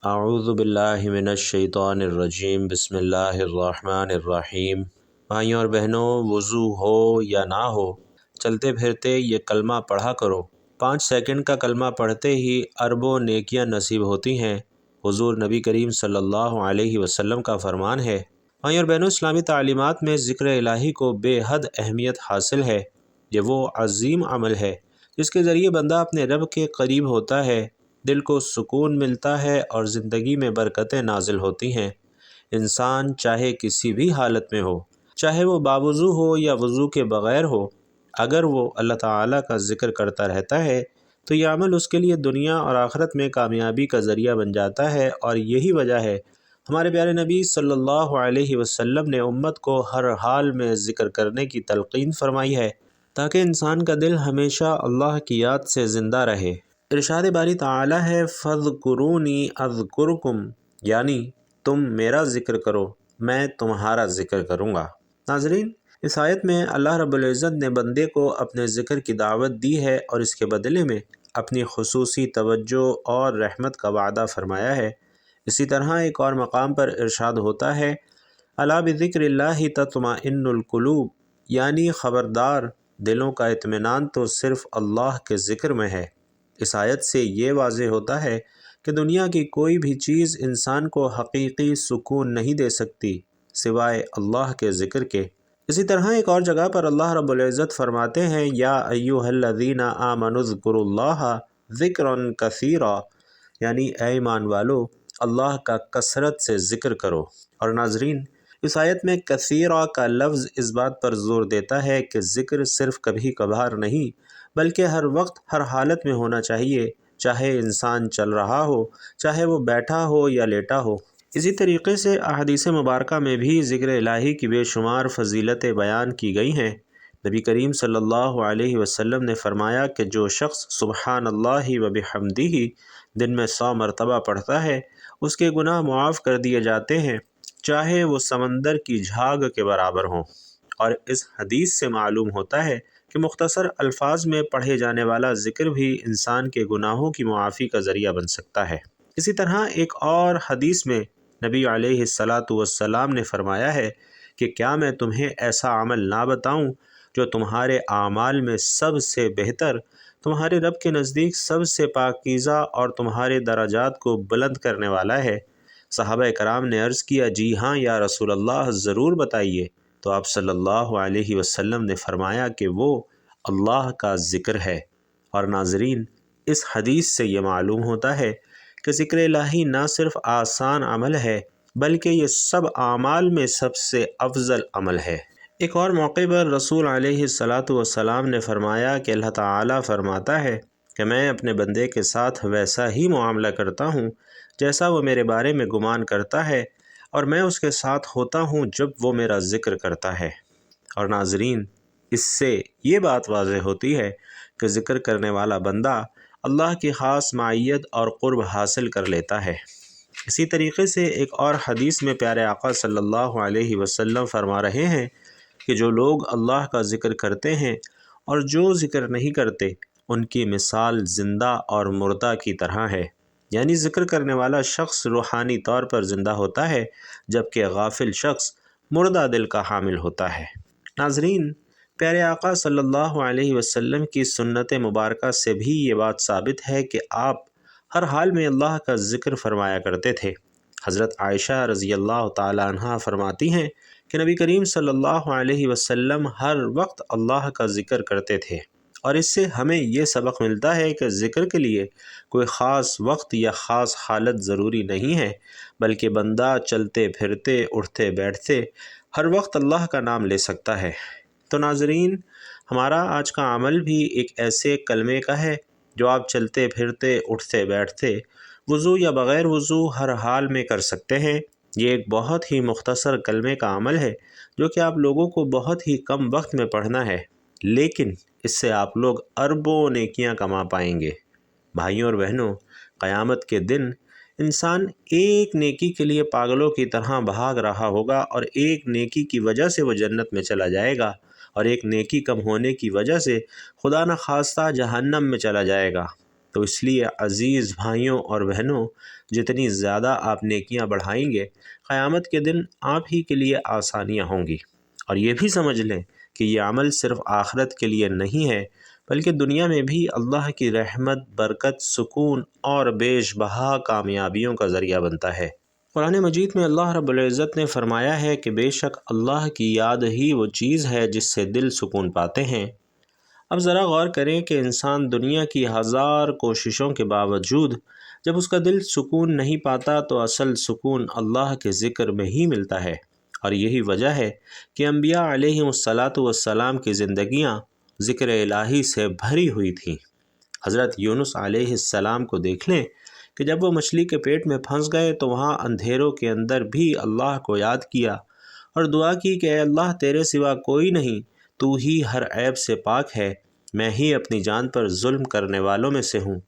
اعوذ باللہ من الشیطان الرجیم، بسم اللہ الرحمن الرحیم۔ بھائیوں اور بہنوں، وضو ہو یا نہ ہو، چلتے پھرتے یہ کلمہ پڑھا کرو۔ 5 سیکنڈ کا کلمہ پڑھتے ہی اربوں نیکیاں نصیب ہوتی ہیں۔ حضور نبی کریم صلی اللہ علیہ وسلم کا فرمان ہے۔ بھائیوں اور بہنوں، اسلامی تعلیمات میں ذکر الہی کو بے حد اہمیت حاصل ہے۔ یہ وہ عظیم عمل ہے جس کے ذریعے بندہ اپنے رب کے قریب ہوتا ہے، دل کو سکون ملتا ہے اور زندگی میں برکتیں نازل ہوتی ہیں۔ انسان چاہے کسی بھی حالت میں ہو، چاہے وہ باوضو ہو یا وضو کے بغیر ہو، اگر وہ اللہ تعالیٰ کا ذکر کرتا رہتا ہے تو یہ عمل اس کے لیے دنیا اور آخرت میں کامیابی کا ذریعہ بن جاتا ہے۔ اور یہی وجہ ہے ہمارے پیارے نبی صلی اللہ علیہ وسلم نے امت کو ہر حال میں ذکر کرنے کی تلقین فرمائی ہے تاکہ انسان کا دل ہمیشہ اللہ کی یاد سے زندہ رہے۔ ارشاد باری تعالی ہے، فَاذْكُرُونِي أَذْكُرْكُمْ، یعنی تم میرا ذکر کرو میں تمہارا ذکر کروں گا۔ ناظرین، اس آیت میں اللہ رب العزت نے بندے کو اپنے ذکر کی دعوت دی ہے اور اس کے بدلے میں اپنی خصوصی توجہ اور رحمت کا وعدہ فرمایا ہے۔ اسی طرح ایک اور مقام پر ارشاد ہوتا ہے، الا بذکر اللہ تطمئن القلوب، یعنی خبردار، دلوں کا اطمینان تو صرف اللہ کے ذکر میں ہے۔ اس آیت سے یہ واضح ہوتا ہے کہ دنیا کی کوئی بھی چیز انسان کو حقیقی سکون نہیں دے سکتی سوائے اللہ کے ذکر کے۔ اسی طرح ایک اور جگہ پر اللہ رب العزت فرماتے ہیں، یا ایھا الذین آمنوا اذکروا اللہ ذکرا کثیرا، یعنی اے ایمان والو، اللہ کا کثرت سے ذکر کرو۔ اور ناظرین، اس آیت میں کثیرا کا لفظ اس بات پر زور دیتا ہے کہ ذکر صرف کبھی کبھار نہیں بلکہ ہر وقت ہر حالت میں ہونا چاہیے، چاہے انسان چل رہا ہو، چاہے وہ بیٹھا ہو یا لیٹا ہو۔ اسی طریقے سے احادیث مبارکہ میں بھی ذکر الہی کی بے شمار فضیلتیں بیان کی گئی ہیں۔ نبی کریم صلی اللہ علیہ وسلم نے فرمایا کہ جو شخص سبحان اللہ و بحمدہ دن میں 100 مرتبہ پڑھتا ہے، اس کے گناہ معاف کر دیے جاتے ہیں، چاہے وہ سمندر کی جھاگ کے برابر ہوں۔ اور اس حدیث سے معلوم ہوتا ہے کہ مختصر الفاظ میں پڑھے جانے والا ذکر بھی انسان کے گناہوں کی معافی کا ذریعہ بن سکتا ہے۔ اسی طرح ایک اور حدیث میں نبی علیہ السلام نے فرمایا ہے کہ کیا میں تمہیں ایسا عمل نہ بتاؤں جو تمہارے اعمال میں سب سے بہتر، تمہارے رب کے نزدیک سب سے پاکیزہ اور تمہارے درجات کو بلند کرنے والا ہے؟ صحابہ کرام نے عرض کیا، جی ہاں یا رسول اللہ، ضرور بتائیے۔ تو آپ صلی اللہ علیہ وسلم نے فرمایا کہ وہ اللہ کا ذکر ہے۔ اور ناظرین، اس حدیث سے یہ معلوم ہوتا ہے کہ ذکر الہی نہ صرف آسان عمل ہے بلکہ یہ سب اعمال میں سب سے افضل عمل ہے۔ ایک اور موقع پر رسول علیہ السلام نے فرمایا کہ اللہ تعالیٰ فرماتا ہے کہ میں اپنے بندے کے ساتھ ویسا ہی معاملہ کرتا ہوں جیسا وہ میرے بارے میں گمان کرتا ہے، اور میں اس کے ساتھ ہوتا ہوں جب وہ میرا ذکر کرتا ہے۔ اور ناظرین، اس سے یہ بات واضح ہوتی ہے کہ ذکر کرنے والا بندہ اللہ کی خاص معیت اور قرب حاصل کر لیتا ہے۔ اسی طریقے سے ایک اور حدیث میں پیارے آقا صلی اللہ علیہ وسلم فرما رہے ہیں کہ جو لوگ اللہ کا ذکر کرتے ہیں اور جو ذکر نہیں کرتے، ان کی مثال زندہ اور مردہ کی طرح ہے۔ یعنی ذکر کرنے والا شخص روحانی طور پر زندہ ہوتا ہے جبکہ غافل شخص مردہ دل کا حامل ہوتا ہے۔ ناظرین، پیارے آقا صلی اللہ علیہ وسلم کی سنت مبارکہ سے بھی یہ بات ثابت ہے کہ آپ ہر حال میں اللہ کا ذکر فرمایا کرتے تھے۔ حضرت عائشہ رضی اللہ تعالی عنہا فرماتی ہیں کہ نبی کریم صلی اللہ علیہ وسلم ہر وقت اللہ کا ذکر کرتے تھے، اور اس سے ہمیں یہ سبق ملتا ہے کہ ذکر کے لیے کوئی خاص وقت یا خاص حالت ضروری نہیں ہے، بلکہ بندہ چلتے پھرتے، اٹھتے بیٹھتے ہر وقت اللہ کا نام لے سکتا ہے۔ تو ناظرین، ہمارا آج کا عمل بھی ایک ایسے کلمے کا ہے جو آپ چلتے پھرتے، اٹھتے بیٹھتے، وضو یا بغیر وضو ہر حال میں کر سکتے ہیں۔ یہ ایک بہت ہی مختصر کلمے کا عمل ہے جو کہ آپ لوگوں کو بہت ہی کم وقت میں پڑھنا ہے، لیکن اس سے آپ لوگ اربوں نیکیاں کما پائیں گے۔ بھائیوں اور بہنوں، قیامت کے دن انسان ایک نیکی کے لیے پاگلوں کی طرح بھاگ رہا ہوگا، اور ایک نیکی کی وجہ سے وہ جنت میں چلا جائے گا، اور ایک نیکی کم ہونے کی وجہ سے خدا نخواستہ جہنم میں چلا جائے گا۔ تو اس لیے عزیز بھائیوں اور بہنوں، جتنی زیادہ آپ نیکیاں بڑھائیں گے، قیامت کے دن آپ ہی کے لیے آسانیاں ہوں گی۔ اور یہ بھی سمجھ لیں کہ یہ عمل صرف آخرت کے لیے نہیں ہے، بلکہ دنیا میں بھی اللہ کی رحمت، برکت، سکون اور بیش بہا کامیابیوں کا ذریعہ بنتا ہے۔ قرآن مجید میں اللہ رب العزت نے فرمایا ہے کہ بے شک اللہ کی یاد ہی وہ چیز ہے جس سے دل سکون پاتے ہیں۔ اب ذرا غور کریں کہ انسان دنیا کی ہزار کوششوں کے باوجود جب اس کا دل سکون نہیں پاتا تو اصل سکون اللہ کے ذکر میں ہی ملتا ہے، اور یہی وجہ ہے کہ انبیاء علیہم الصلاۃ کی زندگیاں ذکر الہی سے بھری ہوئی تھیں۔ حضرت یونس علیہ السلام کو دیکھ لیں کہ جب وہ مچھلی کے پیٹ میں پھنس گئے تو وہاں اندھیروں کے اندر بھی اللہ کو یاد کیا اور دعا کی کہ اے اللہ، تیرے سوا کوئی نہیں، تو ہی ہر عیب سے پاک ہے، میں ہی اپنی جان پر ظلم کرنے والوں میں سے ہوں۔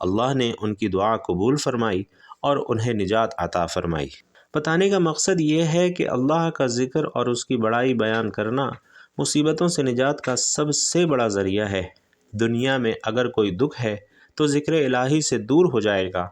اللہ نے ان کی دعا قبول فرمائی اور انہیں نجات عطا فرمائی۔ بتانے کا مقصد یہ ہے کہ اللہ کا ذکر اور اس کی بڑائی بیان کرنا مصیبتوں سے نجات کا سب سے بڑا ذریعہ ہے۔ دنیا میں اگر کوئی دکھ ہے تو ذکر الہی سے دور ہو جائے گا،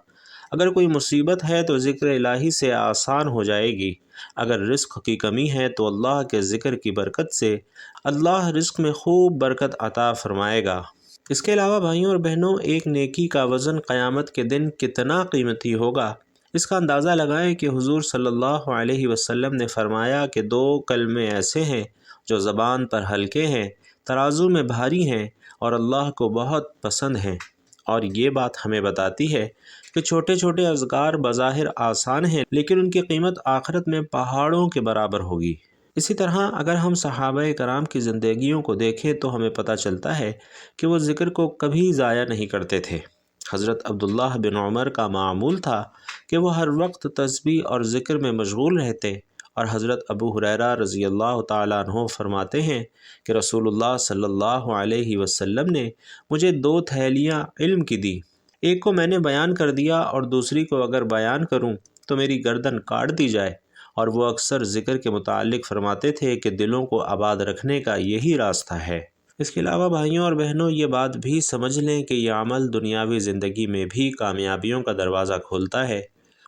اگر کوئی مصیبت ہے تو ذکر الہی سے آسان ہو جائے گی، اگر رزق کی کمی ہے تو اللہ کے ذکر کی برکت سے اللہ رزق میں خوب برکت عطا فرمائے گا۔ اس کے علاوہ بھائیوں اور بہنوں، ایک نیکی کا وزن قیامت کے دن کتنا قیمتی ہوگا، اس کا اندازہ لگائیں کہ حضور صلی اللہ علیہ وسلم نے فرمایا کہ 2 کلمے ایسے ہیں جو زبان پر ہلکے ہیں، ترازو میں بھاری ہیں اور اللہ کو بہت پسند ہیں۔ اور یہ بات ہمیں بتاتی ہے کہ چھوٹے چھوٹے اذکار بظاہر آسان ہیں، لیکن ان کی قیمت آخرت میں پہاڑوں کے برابر ہوگی۔ اسی طرح اگر ہم صحابہ کرام کی زندگیوں کو دیکھیں تو ہمیں پتہ چلتا ہے کہ وہ ذکر کو کبھی ضائع نہیں کرتے تھے۔ حضرت عبداللہ بن عمر کا معمول تھا کہ وہ ہر وقت تسبیح اور ذکر میں مشغول رہتے، اور حضرت ابو ہریرہ رضی اللہ تعالیٰ عنہ فرماتے ہیں کہ رسول اللہ صلی اللہ علیہ وسلم نے مجھے 2 تھیلیاں علم کی دی، ایک کو میں نے بیان کر دیا اور دوسری کو اگر بیان کروں تو میری گردن کاٹ دی جائے، اور وہ اکثر ذکر کے متعلق فرماتے تھے کہ دلوں کو آباد رکھنے کا یہی راستہ ہے۔ اس کے علاوہ بھائیوں اور بہنوں، یہ بات بھی سمجھ لیں کہ یہ عمل دنیاوی زندگی میں بھی کامیابیوں کا دروازہ کھولتا ہے۔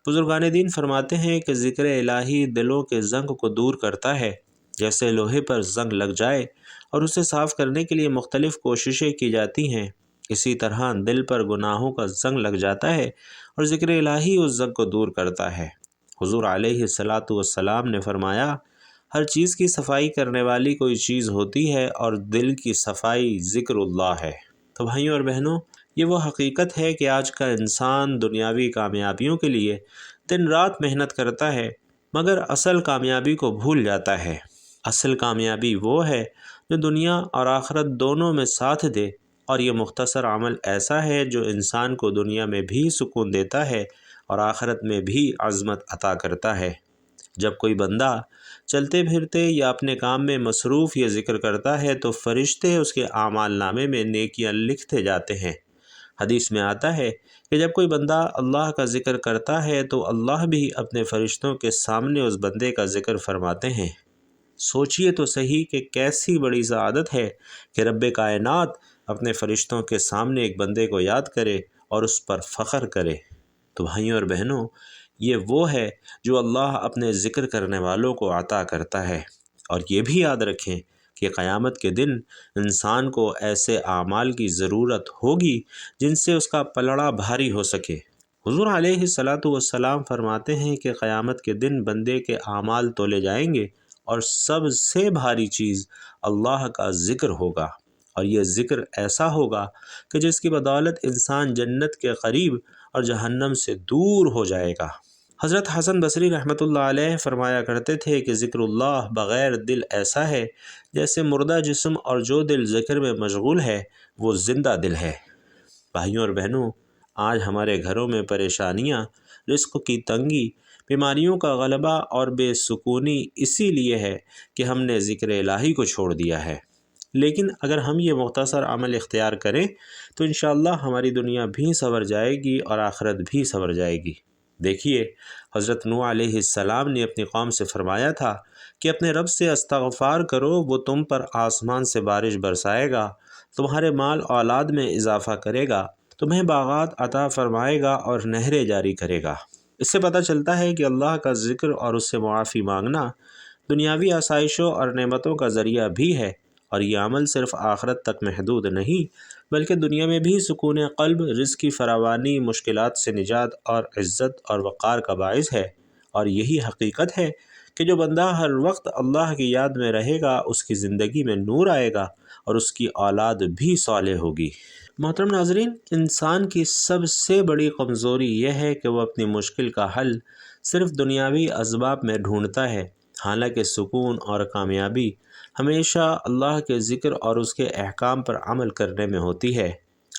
بزرگان دین فرماتے ہیں کہ ذکر الہی دلوں کے زنگ کو دور کرتا ہے، جیسے لوہے پر زنگ لگ جائے اور اسے صاف کرنے کے لیے مختلف کوششیں کی جاتی ہیں، اسی طرح دل پر گناہوں کا زنگ لگ جاتا ہے اور ذکر الہی اس زنگ کو دور کرتا ہے۔ حضور علیہ السلام نے فرمایا، ہر چیز کی صفائی کرنے والی کوئی چیز ہوتی ہے اور دل کی صفائی ذکر اللہ ہے۔ تو بھائیوں اور بہنوں، یہ وہ حقیقت ہے کہ آج کا انسان دنیاوی کامیابیوں کے لیے دن رات محنت کرتا ہے، مگر اصل کامیابی کو بھول جاتا ہے۔ اصل کامیابی وہ ہے جو دنیا اور آخرت دونوں میں ساتھ دے، اور یہ مختصر عمل ایسا ہے جو انسان کو دنیا میں بھی سکون دیتا ہے اور آخرت میں بھی عظمت عطا کرتا ہے۔ جب کوئی بندہ چلتے پھرتے یا اپنے کام میں مصروف یہ ذکر کرتا ہے تو فرشتے اس کے اعمال نامے میں نیکیاں لکھتے جاتے ہیں۔ حدیث میں آتا ہے کہ جب کوئی بندہ اللہ کا ذکر کرتا ہے تو اللہ بھی اپنے فرشتوں کے سامنے اس بندے کا ذکر فرماتے ہیں۔ سوچئے تو صحیح کہ کیسی بڑی سعادت ہے کہ رب کائنات اپنے فرشتوں کے سامنے ایک بندے کو یاد کرے اور اس پر فخر کرے۔ تو بھائیوں اور بہنوں، یہ وہ ہے جو اللہ اپنے ذکر کرنے والوں کو عطا کرتا ہے۔ اور یہ بھی یاد رکھیں کہ قیامت کے دن انسان کو ایسے اعمال کی ضرورت ہوگی جن سے اس کا پلڑا بھاری ہو سکے۔ حضور علیہ السلام فرماتے ہیں کہ قیامت کے دن بندے کے اعمال تولے جائیں گے اور سب سے بھاری چیز اللہ کا ذکر ہوگا، اور یہ ذکر ایسا ہوگا کہ جس کی بدولت انسان جنت کے قریب اور جہنم سے دور ہو جائے گا۔ حضرت حسن بصری رحمۃ اللہ علیہ فرمایا کرتے تھے کہ ذکر اللہ بغیر دل ایسا ہے جیسے مردہ جسم، اور جو دل ذکر میں مشغول ہے وہ زندہ دل ہے۔ بھائیوں اور بہنوں، آج ہمارے گھروں میں پریشانیاں، رزق کی تنگی، بیماریوں کا غلبہ اور بے سکونی اسی لیے ہے کہ ہم نے ذکر الہی کو چھوڑ دیا ہے۔ لیکن اگر ہم یہ مختصر عمل اختیار کریں تو انشاءاللہ ہماری دنیا بھی سنور جائے گی اور آخرت بھی سنور جائے گی۔ دیکھیے، حضرت نوح علیہ السلام نے اپنی قوم سے فرمایا تھا کہ اپنے رب سے استغفار کرو، وہ تم پر آسمان سے بارش برسائے گا، تمہارے مال اولاد میں اضافہ کرے گا، تمہیں باغات عطا فرمائے گا اور نہریں جاری کرے گا۔ اس سے پتہ چلتا ہے کہ اللہ کا ذکر اور اس سے معافی مانگنا دنیاوی آسائشوں اور نعمتوں کا ذریعہ بھی ہے، اور یہ عمل صرف آخرت تک محدود نہیں بلکہ دنیا میں بھی سکون قلب، رزق کی فراوانی، مشکلات سے نجات اور عزت اور وقار کا باعث ہے۔ اور یہی حقیقت ہے کہ جو بندہ ہر وقت اللہ کی یاد میں رہے گا اس کی زندگی میں نور آئے گا اور اس کی اولاد بھی صالح ہوگی۔ محترم ناظرین، انسان کی سب سے بڑی کمزوری یہ ہے کہ وہ اپنی مشکل کا حل صرف دنیاوی اسباب میں ڈھونڈتا ہے، حالانکہ سکون اور کامیابی ہمیشہ اللہ کے ذکر اور اس کے احکام پر عمل کرنے میں ہوتی ہے۔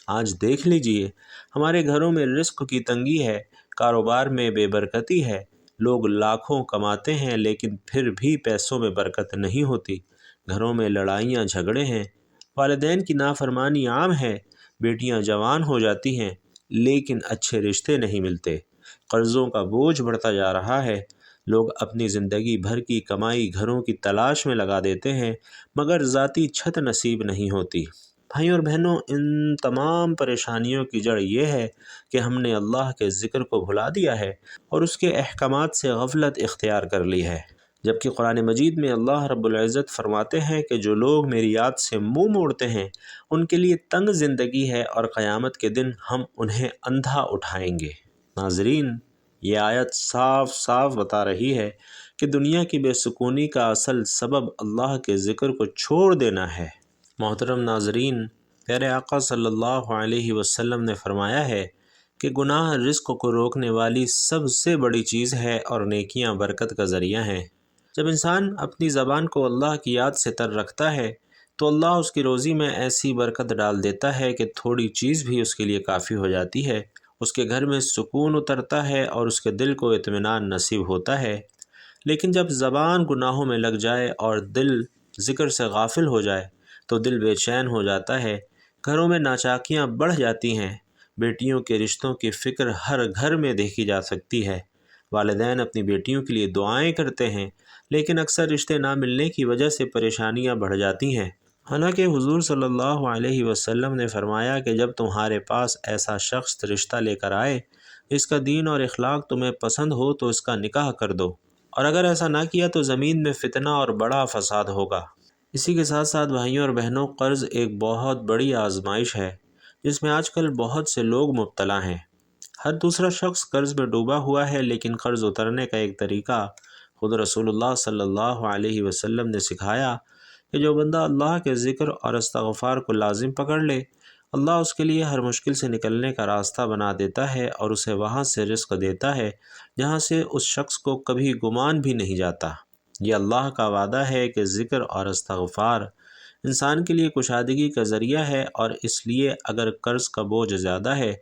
آج دیکھ لیجئے، ہمارے گھروں میں رزق کی تنگی ہے، کاروبار میں بے برکتی ہے، لوگ لاکھوں کماتے ہیں لیکن پھر بھی پیسوں میں برکت نہیں ہوتی، گھروں میں لڑائیاں جھگڑے ہیں، والدین کی نافرمانی عام ہے، بیٹیاں جوان ہو جاتی ہیں لیکن اچھے رشتے نہیں ملتے، قرضوں کا بوجھ بڑھتا جا رہا ہے، لوگ اپنی زندگی بھر کی کمائی گھروں کی تلاش میں لگا دیتے ہیں مگر ذاتی چھت نصیب نہیں ہوتی۔ بھائیوں اور بہنوں، ان تمام پریشانیوں کی جڑ یہ ہے کہ ہم نے اللہ کے ذکر کو بھلا دیا ہے اور اس کے احکامات سے غفلت اختیار کر لی ہے، جبکہ قرآن مجید میں اللہ رب العزت فرماتے ہیں کہ جو لوگ میری یاد سے منہ موڑتے ہیں ان کے لیے تنگ زندگی ہے اور قیامت کے دن ہم انہیں اندھا اٹھائیں گے۔ ناظرین، یہ آیت صاف صاف بتا رہی ہے کہ دنیا کی بے سکونی کا اصل سبب اللہ کے ذکر کو چھوڑ دینا ہے۔ محترم ناظرین، پیارے آقا صلی اللہ علیہ وسلم نے فرمایا ہے کہ گناہ رزق کو روکنے والی سب سے بڑی چیز ہے اور نیکیاں برکت کا ذریعہ ہیں۔ جب انسان اپنی زبان کو اللہ کی یاد سے تر رکھتا ہے تو اللہ اس کی روزی میں ایسی برکت ڈال دیتا ہے کہ تھوڑی چیز بھی اس کے لیے کافی ہو جاتی ہے، اس کے گھر میں سکون اترتا ہے اور اس کے دل کو اطمینان نصیب ہوتا ہے۔ لیکن جب زبان گناہوں میں لگ جائے اور دل ذکر سے غافل ہو جائے تو دل بے چین ہو جاتا ہے، گھروں میں ناچاکیاں بڑھ جاتی ہیں، بیٹیوں کے رشتوں کی فکر ہر گھر میں دیکھی جا سکتی ہے، والدین اپنی بیٹیوں کے لیے دعائیں کرتے ہیں لیکن اکثر رشتے نہ ملنے کی وجہ سے پریشانیاں بڑھ جاتی ہیں۔ حالانکہ حضور صلی اللہ علیہ وسلم نے فرمایا کہ جب تمہارے پاس ایسا شخص رشتہ لے کر آئے اس کا دین اور اخلاق تمہیں پسند ہو تو اس کا نکاح کر دو، اور اگر ایسا نہ کیا تو زمین میں فتنہ اور بڑا فساد ہوگا۔ اسی کے ساتھ ساتھ بھائیوں اور بہنوں، قرض ایک بہت بڑی آزمائش ہے جس میں آج کل بہت سے لوگ مبتلا ہیں۔ ہر دوسرا شخص قرض میں ڈوبا ہوا ہے، لیکن قرض اترنے کا ایک طریقہ خود رسول اللہ صلی اللہ علیہ وسلم نے سکھایا کہ جو بندہ اللہ کے ذکر اور استغفار کو لازم پکڑ لے، اللہ اس کے لیے ہر مشکل سے نکلنے کا راستہ بنا دیتا ہے اور اسے وہاں سے رزق دیتا ہے جہاں سے اس شخص کو کبھی گمان بھی نہیں جاتا۔ یہ اللہ کا وعدہ ہے کہ ذکر اور استغفار انسان کے لیے کشادگی کا ذریعہ ہے، اور اس لیے اگر قرض کا بوجھ زیادہ ہے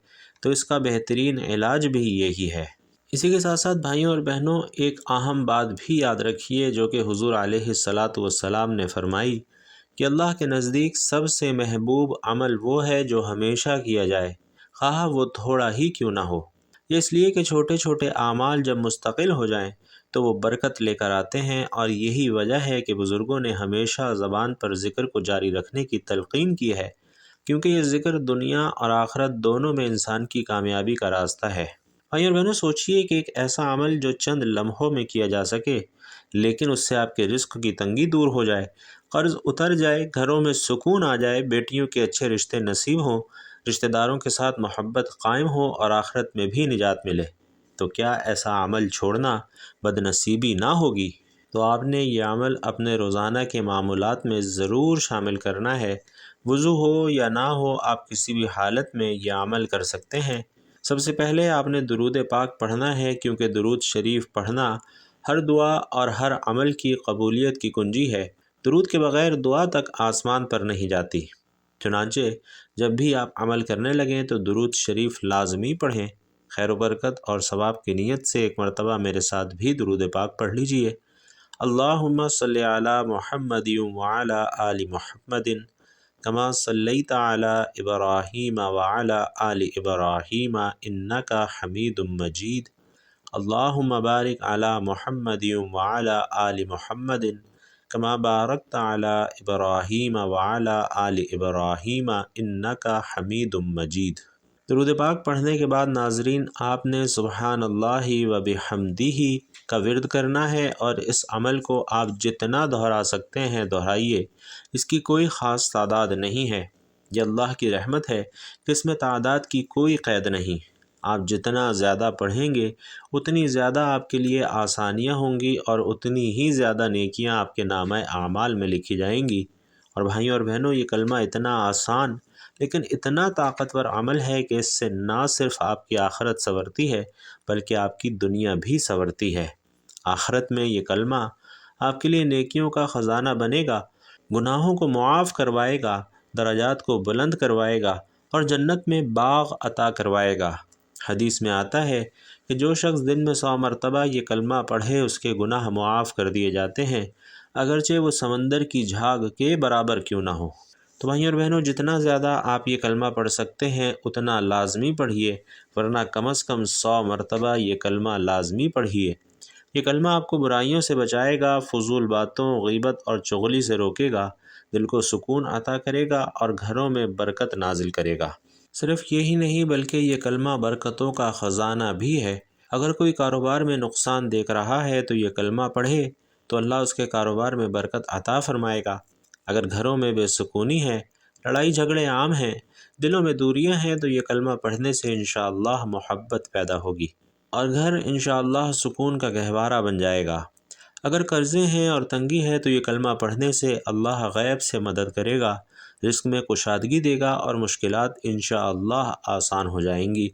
تو اس کا بہترین علاج بھی یہی ہے۔ اسی کے ساتھ ساتھ بھائیوں اور بہنوں، ایک اہم بات بھی یاد رکھیے جو کہ حضور علیہ الصلاۃ والسلام نے فرمائی کہ اللہ کے نزدیک سب سے محبوب عمل وہ ہے جو ہمیشہ کیا جائے، خواہ وہ تھوڑا ہی کیوں نہ ہو۔ یہ اس لیے کہ چھوٹے چھوٹے اعمال جب مستقل ہو جائیں تو وہ برکت لے کر آتے ہیں، اور یہی وجہ ہے کہ بزرگوں نے ہمیشہ زبان پر ذکر کو جاری رکھنے کی تلقین کی ہے، کیونکہ یہ ذکر دنیا اور آخرت دونوں میں انسان کی کامیابی کا راستہ ہے۔ بھائی اور بہنوں، سوچئے کہ ایک ایسا عمل جو چند لمحوں میں کیا جا سکے لیکن اس سے آپ کے رزق کی تنگی دور ہو جائے، قرض اتر جائے، گھروں میں سکون آ جائے، بیٹیوں کے اچھے رشتے نصیب ہوں، رشتہ داروں کے ساتھ محبت قائم ہو اور آخرت میں بھی نجات ملے، تو کیا ایسا عمل چھوڑنا بد نصیبی نہ ہوگی؟ تو آپ نے یہ عمل اپنے روزانہ کے معمولات میں ضرور شامل کرنا ہے۔ وضو ہو یا نہ ہو، آپ کسی بھی حالت میں یہ عمل کر سکتے ہیں۔ سب سے پہلے آپ نے درود پاک پڑھنا ہے، کیونکہ درود شریف پڑھنا ہر دعا اور ہر عمل کی قبولیت کی کنجی ہے۔ درود کے بغیر دعا تک آسمان پر نہیں جاتی۔ چنانچہ جب بھی آپ عمل کرنے لگیں تو درود شریف لازمی پڑھیں۔ خیر و برکت اور ثواب کی نیت سے ایک مرتبہ میرے ساتھ بھی درود پاک پڑھ لیجئے۔ اللہم صلی علی محمد وعلی آل محمد کما صلیت علی ابراہیم وعلی آل ابراہیم انک حمید مجید۔ اللہم بارک علی محمد وعلی آل محمد کما بارکت علی ابراہیم وعلی آل ابراہیم انک حمید مجید۔ درود پاک پڑھنے کے بعد ناظرین آپ نے سبحان اللہ و بحمدہ کا ورد کرنا ہے، اور اس عمل کو آپ جتنا دہرا سکتے ہیں دہرائیے، اس کی کوئی خاص تعداد نہیں ہے۔ یہ اللہ کی رحمت ہے کہ اس میں تعداد کی کوئی قید نہیں۔ آپ جتنا زیادہ پڑھیں گے اتنی زیادہ آپ کے لیے آسانیاں ہوں گی، اور اتنی ہی زیادہ نیکیاں آپ کے نامہ اعمال میں لکھی جائیں گی۔ اور بھائیوں اور بہنوں، یہ کلمہ اتنا آسان لیکن اتنا طاقتور عمل ہے کہ اس سے نہ صرف آپ کی آخرت سنورتی ہے بلکہ آپ کی دنیا بھی سنورتی ہے۔ آخرت میں یہ کلمہ آپ کے لیے نیکیوں کا خزانہ بنے گا، گناہوں کو معاف کروائے گا، درجات کو بلند کروائے گا، اور جنت میں باغ عطا کروائے گا۔ حدیث میں آتا ہے کہ جو شخص دن میں 100 مرتبہ یہ کلمہ پڑھے اس کے گناہ معاف کر دیے جاتے ہیں، اگرچہ وہ سمندر کی جھاگ کے برابر کیوں نہ ہو۔ تو بھائیوں اور بہنوں، جتنا زیادہ آپ یہ کلمہ پڑھ سکتے ہیں اتنا لازمی پڑھیے، ورنہ کم از کم 100 مرتبہ یہ کلمہ لازمی پڑھیے۔ یہ کلمہ آپ کو برائیوں سے بچائے گا، فضول باتوں، غیبت اور چغلی سے روکے گا، دل کو سکون عطا کرے گا اور گھروں میں برکت نازل کرے گا۔ صرف یہی نہیں بلکہ یہ کلمہ برکتوں کا خزانہ بھی ہے۔ اگر کوئی کاروبار میں نقصان دیکھ رہا ہے تو یہ کلمہ پڑھے تو اللہ اس کے کاروبار میں برکت عطا فرمائے گا۔ اگر گھروں میں بے سکونی ہے، لڑائی جھگڑے عام ہیں، دلوں میں دوریاں ہیں، تو یہ کلمہ پڑھنے سے انشاءاللہ محبت پیدا ہوگی اور گھر انشاءاللہ سکون کا گہوارہ بن جائے گا۔ اگر قرضے ہیں اور تنگی ہے تو یہ کلمہ پڑھنے سے اللہ غیب سے مدد کرے گا، رزق میں کشادگی دے گا اور مشکلات انشاءاللہ آسان ہو جائیں گی۔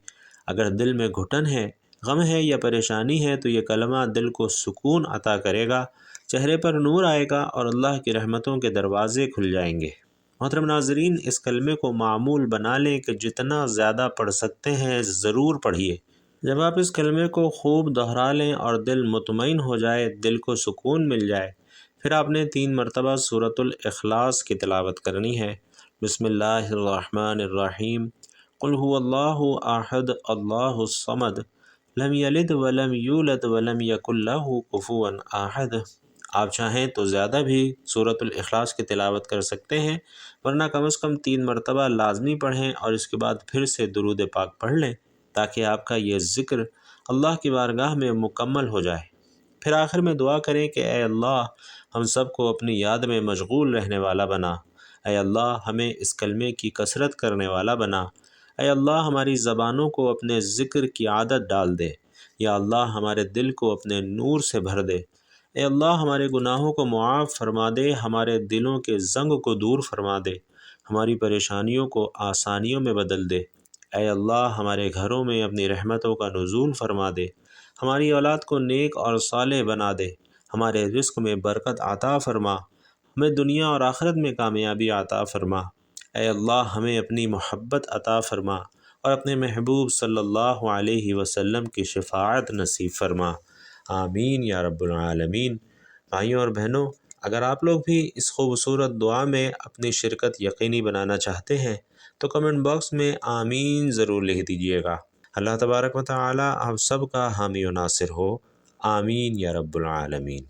اگر دل میں گھٹن ہے، غم ہے یا پریشانی ہے تو یہ کلمہ دل کو سکون عطا کرے گا، چہرے پر نور آئے گا اور اللہ کی رحمتوں کے دروازے کھل جائیں گے۔ محترم ناظرین، اس کلمے کو معمول بنا لیں کہ جتنا زیادہ پڑھ سکتے ہیں ضرور پڑھیے۔ جب آپ اس کلمے کو خوب دہرا لیں اور دل مطمئن ہو جائے، دل کو سکون مل جائے، پھر آپ نے 3 مرتبہ سورۃ الاخلاص کی تلاوت کرنی ہے۔ بسم اللہ الرحمن الرحیم، قل هو اللہ احد اللہ الصمد، لم یلد ولم یولد ولم یکن لہ کفوا احد۔ آپ چاہیں تو زیادہ بھی سورۃ الاخلاص کی تلاوت کر سکتے ہیں، ورنہ کم از کم 3 مرتبہ لازمی پڑھیں اور اس کے بعد پھر سے درود پاک پڑھ لیں تاکہ آپ کا یہ ذکر اللہ کی بارگاہ میں مکمل ہو جائے۔ پھر آخر میں دعا کریں کہ اے اللہ، ہم سب کو اپنی یاد میں مشغول رہنے والا بنا۔ اے اللہ، ہمیں اس کلمے کی کثرت کرنے والا بنا۔ اے اللہ، ہماری زبانوں کو اپنے ذکر کی عادت ڈال دے۔ یا اللہ، ہمارے دل کو اپنے نور سے بھر دے۔ اے اللہ، ہمارے گناہوں کو معاف فرما دے، ہمارے دلوں کے زنگ کو دور فرما دے، ہماری پریشانیوں کو آسانیوں میں بدل دے۔ اے اللہ، ہمارے گھروں میں اپنی رحمتوں کا نزول فرما دے، ہماری اولاد کو نیک اور صالح بنا دے، ہمارے رزق میں برکت عطا فرما، ہمیں دنیا اور آخرت میں کامیابی عطا فرما۔ اے اللہ، ہمیں اپنی محبت عطا فرما اور اپنے محبوب صلی اللہ علیہ وسلم کی شفاعت نصیب فرما۔ آمین یا رب العالمین۔ بھائیوں اور بہنوں، اگر آپ لوگ بھی اس خوبصورت دعا میں اپنی شرکت یقینی بنانا چاہتے ہیں تو کمنٹ باکس میں آمین ضرور لکھ دیجئے گا۔ اللہ تبارک و تعالی آپ سب کا حامی و ناصر ہو۔ آمین یا رب العالمین۔